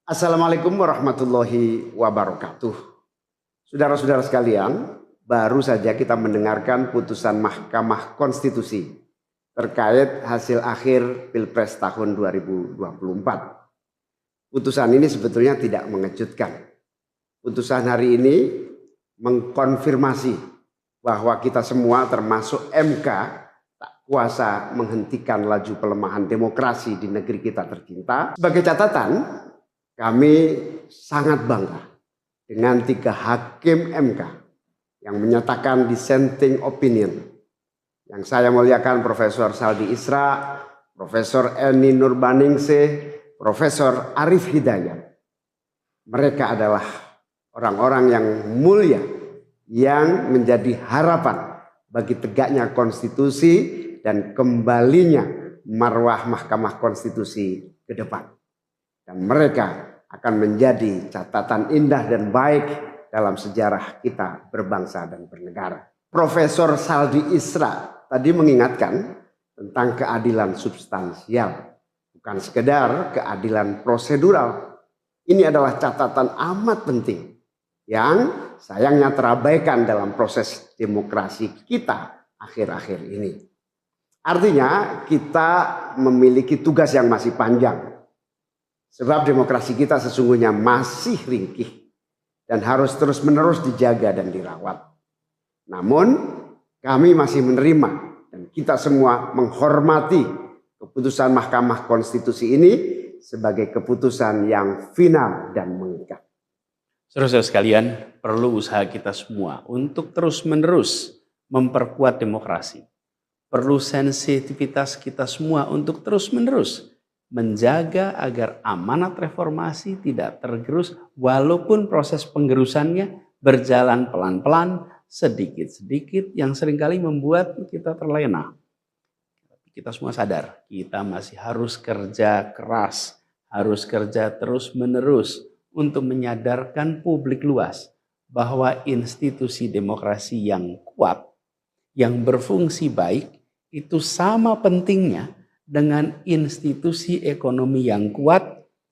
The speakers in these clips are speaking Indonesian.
Assalamualaikum warahmatullahi wabarakatuh. Saudara-saudara sekalian, baru saja kita mendengarkan putusan Mahkamah Konstitusi terkait hasil akhir Pilpres tahun 2024. Putusan ini sebetulnya tidak mengejutkan. Putusan hari ini mengkonfirmasi bahwa kita semua termasuk MK tak kuasa menghentikan laju pelemahan demokrasi di negeri kita tercinta. Sebagai catatan, kami sangat bangga dengan 3 hakim MK yang menyatakan dissenting opinion. Yang saya muliakan Profesor Saldi Isra, Profesor Eni Nurbaningsih, Profesor Arif Hidayat. Mereka adalah orang-orang yang mulia yang menjadi harapan bagi tegaknya konstitusi dan kembalinya marwah Mahkamah Konstitusi ke depan. Dan mereka akan menjadi catatan indah dan baik dalam sejarah kita berbangsa dan bernegara. Profesor Saldi Isra tadi mengingatkan tentang keadilan substansial, bukan sekedar keadilan prosedural. Ini adalah catatan amat penting yang sayangnya terabaikan dalam proses demokrasi kita akhir-akhir ini. Artinya kita memiliki tugas yang masih panjang. Sebab demokrasi kita sesungguhnya masih ringkih dan harus terus-menerus dijaga dan dirawat. Namun kami masih menerima dan kita semua menghormati keputusan Mahkamah Konstitusi ini sebagai keputusan yang final dan mengikat. Saudara-saudara sekalian, perlu usaha kita semua untuk terus-menerus memperkuat demokrasi. Perlu sensitivitas kita semua untuk terus-menerus menjaga agar amanat reformasi tidak tergerus walaupun proses penggerusannya berjalan pelan-pelan, sedikit-sedikit yang seringkali membuat kita terlena. Kita semua sadar, kita masih harus kerja keras, harus kerja terus-menerus untuk menyadarkan publik luas bahwa institusi demokrasi yang kuat, yang berfungsi baik, itu sama pentingnya dengan institusi ekonomi yang kuat,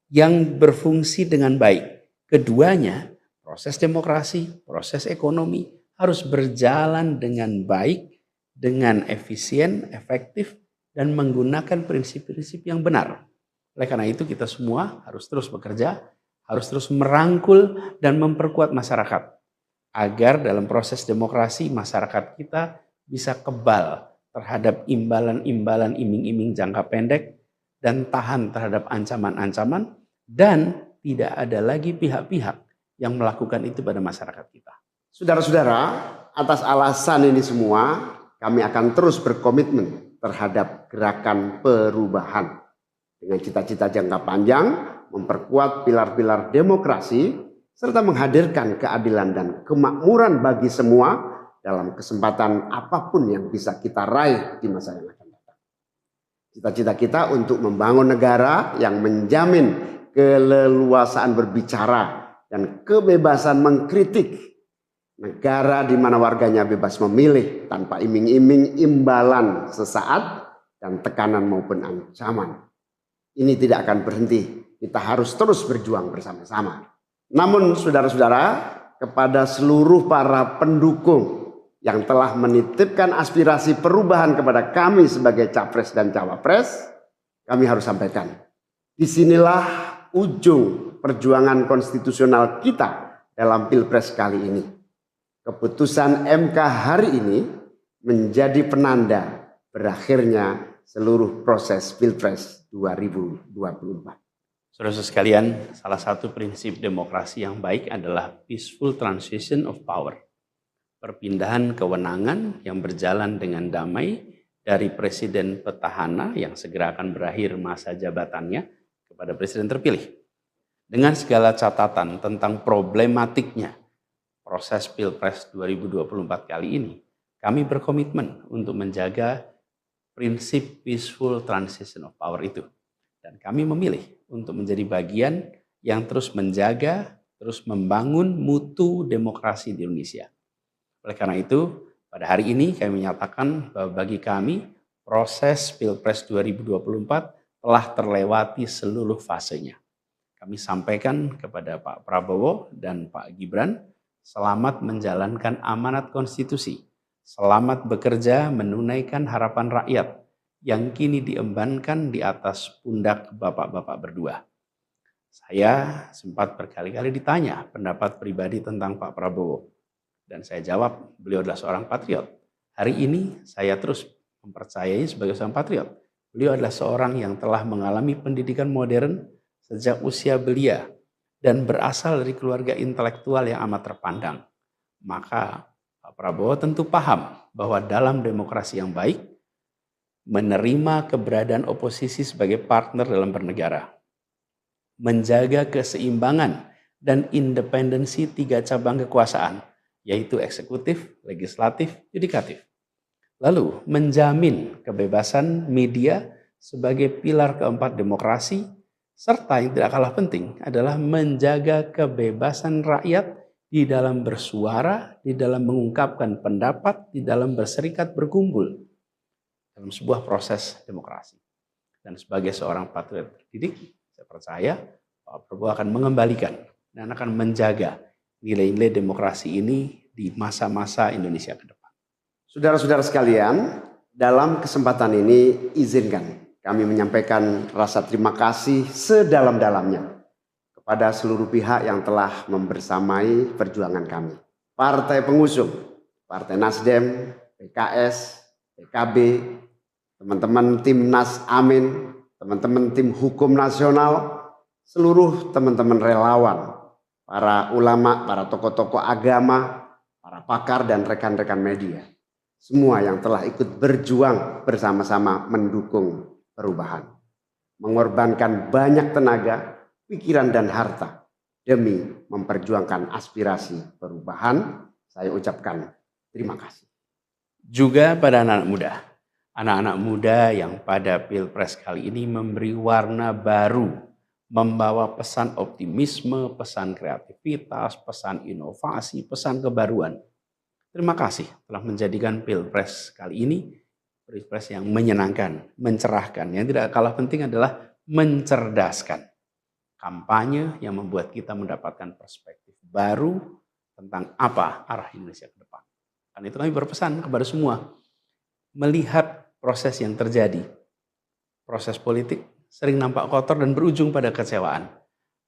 yang berfungsi dengan baik. Keduanya, proses demokrasi, proses ekonomi harus berjalan dengan baik, dengan efisien, efektif, dan menggunakan prinsip-prinsip yang benar. Oleh karena itu kita semua harus terus bekerja, harus terus merangkul dan memperkuat masyarakat. Agar dalam proses demokrasi masyarakat kita bisa kebal terhadap imbalan-imbalan iming-iming jangka pendek dan tahan terhadap ancaman-ancaman dan tidak ada lagi pihak-pihak yang melakukan itu pada masyarakat kita. Saudara-saudara, atas alasan ini semua kami akan terus berkomitmen terhadap gerakan perubahan dengan cita-cita jangka panjang, memperkuat pilar-pilar demokrasi serta menghadirkan keadilan dan kemakmuran bagi semua dalam kesempatan apapun yang bisa kita raih di masa yang akan datang. Cita-cita kita untuk membangun negara yang menjamin keleluasaan berbicara dan kebebasan mengkritik. Negara di mana warganya bebas memilih tanpa iming-iming imbalan sesaat dan tekanan maupun ancaman. Ini tidak akan berhenti. Kita harus terus berjuang bersama-sama. Namun saudara-saudara, kepada seluruh para pendukung yang telah menitipkan aspirasi perubahan kepada kami sebagai capres dan cawapres, kami harus sampaikan. Disinilah ujung perjuangan konstitusional kita dalam Pilpres kali ini. Keputusan MK hari ini menjadi penanda berakhirnya seluruh proses Pilpres 2024. Saudara sekalian, salah satu prinsip demokrasi yang baik adalah peaceful transition of power. Perpindahan kewenangan yang berjalan dengan damai dari presiden petahana yang segera akan berakhir masa jabatannya kepada presiden terpilih. Dengan segala catatan tentang problematiknya proses Pilpres 2024 kali ini, kami berkomitmen untuk menjaga prinsip peaceful transition of power itu. Dan kami memilih untuk menjadi bagian yang terus menjaga, terus membangun mutu demokrasi di Indonesia. Oleh karena itu, pada hari ini kami menyatakan bahwa bagi kami proses Pilpres 2024 telah terlewati seluruh fasenya. kami sampaikan kepada Pak Prabowo dan Pak Gibran, selamat menjalankan amanat konstitusi, selamat bekerja menunaikan harapan rakyat yang kini diembankan di atas pundak bapak-bapak berdua. Saya sempat berkali-kali ditanya pendapat pribadi tentang Pak Prabowo, dan saya jawab, beliau adalah seorang patriot. Hari ini saya terus mempercayai sebagai seorang patriot. Beliau adalah seorang yang telah mengalami pendidikan modern sejak usia belia dan berasal dari keluarga intelektual yang amat terpandang. Maka Pak Prabowo tentu paham bahwa dalam demokrasi yang baik, menerima keberadaan oposisi sebagai partner dalam bernegara, menjaga keseimbangan dan independensi 3 cabang kekuasaan, yaitu eksekutif, legislatif, yudikatif. Lalu menjamin kebebasan media sebagai pilar keempat demokrasi, serta yang tidak kalah penting adalah menjaga kebebasan rakyat di dalam bersuara, di dalam mengungkapkan pendapat, di dalam berserikat berkumpul dalam sebuah proses demokrasi. Dan sebagai seorang patriot terdidik, saya percaya Pak Prabowo akan mengembalikan dan akan menjaga nilai-nilai demokrasi ini di masa-masa Indonesia ke depan. Saudara-saudara sekalian, dalam kesempatan ini izinkan kami menyampaikan rasa terima kasih sedalam-dalamnya kepada seluruh pihak yang telah membersamai perjuangan kami. Partai pengusung, Partai Nasdem, PKS, PKB, teman-teman Timnas Amin, teman-teman tim hukum nasional, seluruh teman-teman relawan, para ulama, para tokoh-tokoh agama, para pakar dan rekan-rekan media. Semua yang telah ikut berjuang bersama-sama mendukung perubahan. Mengorbankan banyak tenaga, pikiran dan harta demi memperjuangkan aspirasi perubahan. Saya ucapkan terima kasih. Juga pada anak-anak muda yang pada Pilpres kali ini memberi warna baru, membawa pesan optimisme, pesan kreativitas, pesan inovasi, pesan kebaruan. Terima kasih telah menjadikan Pilpres kali ini Pilpres yang menyenangkan, mencerahkan. Yang tidak kalah penting adalah mencerdaskan. Kampanye yang membuat kita mendapatkan perspektif baru tentang apa arah Indonesia ke depan. Karena itu kami berpesan kepada semua, melihat proses yang terjadi. Proses politik sering nampak kotor dan berujung pada kecewaan.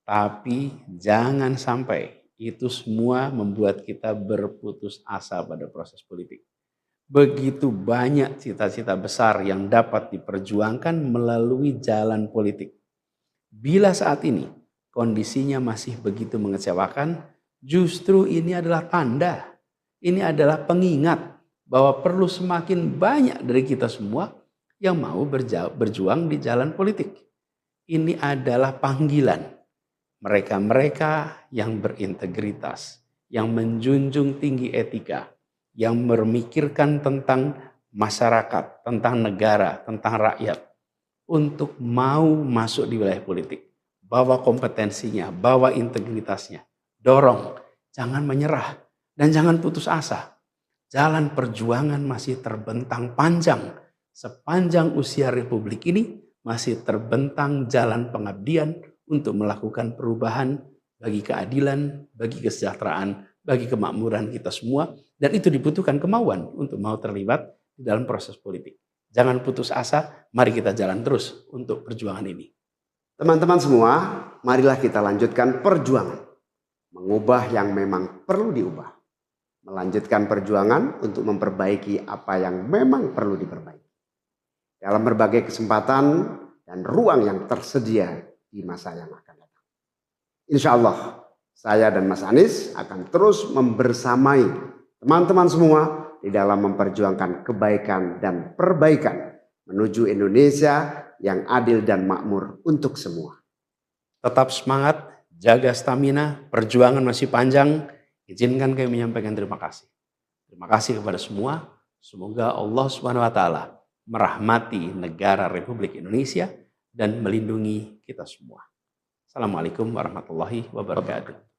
Tapi jangan sampai itu semua membuat kita berputus asa pada proses politik. Begitu banyak cita-cita besar yang dapat diperjuangkan melalui jalan politik. Bila saat ini kondisinya masih begitu mengecewakan, justru ini adalah tanda, ini adalah pengingat bahwa perlu semakin banyak dari kita semua yang mau berjuang di jalan politik. Ini adalah panggilan mereka-mereka yang berintegritas, yang menjunjung tinggi etika, yang memikirkan tentang masyarakat, tentang negara, tentang rakyat, untuk mau masuk di wilayah politik. Bawa kompetensinya, bawa integritasnya, dorong, jangan menyerah, dan jangan putus asa. Jalan perjuangan masih terbentang panjang. Sepanjang usia Republik ini masih terbentang jalan pengabdian untuk melakukan perubahan bagi keadilan, bagi kesejahteraan, bagi kemakmuran kita semua. Dan itu dibutuhkan kemauan untuk mau terlibat di dalam proses politik. Jangan putus asa, mari kita jalan terus untuk perjuangan ini. Teman-teman semua, marilah kita lanjutkan perjuangan. Mengubah yang memang perlu diubah. Melanjutkan perjuangan untuk memperbaiki apa yang memang perlu diperbaiki. Dalam berbagai kesempatan dan ruang yang tersedia di masa yang akan datang. Insya Allah, saya dan Mas Anies akan terus membersamai teman-teman semua di dalam memperjuangkan kebaikan dan perbaikan menuju Indonesia yang adil dan makmur untuk semua. Tetap semangat, jaga stamina, perjuangan masih panjang. Izinkan kami menyampaikan terima kasih. Terima kasih kepada semua. Semoga Allah SWT merahmati negara Republik Indonesia dan melindungi kita semua. Assalamualaikum warahmatullahi wabarakatuh.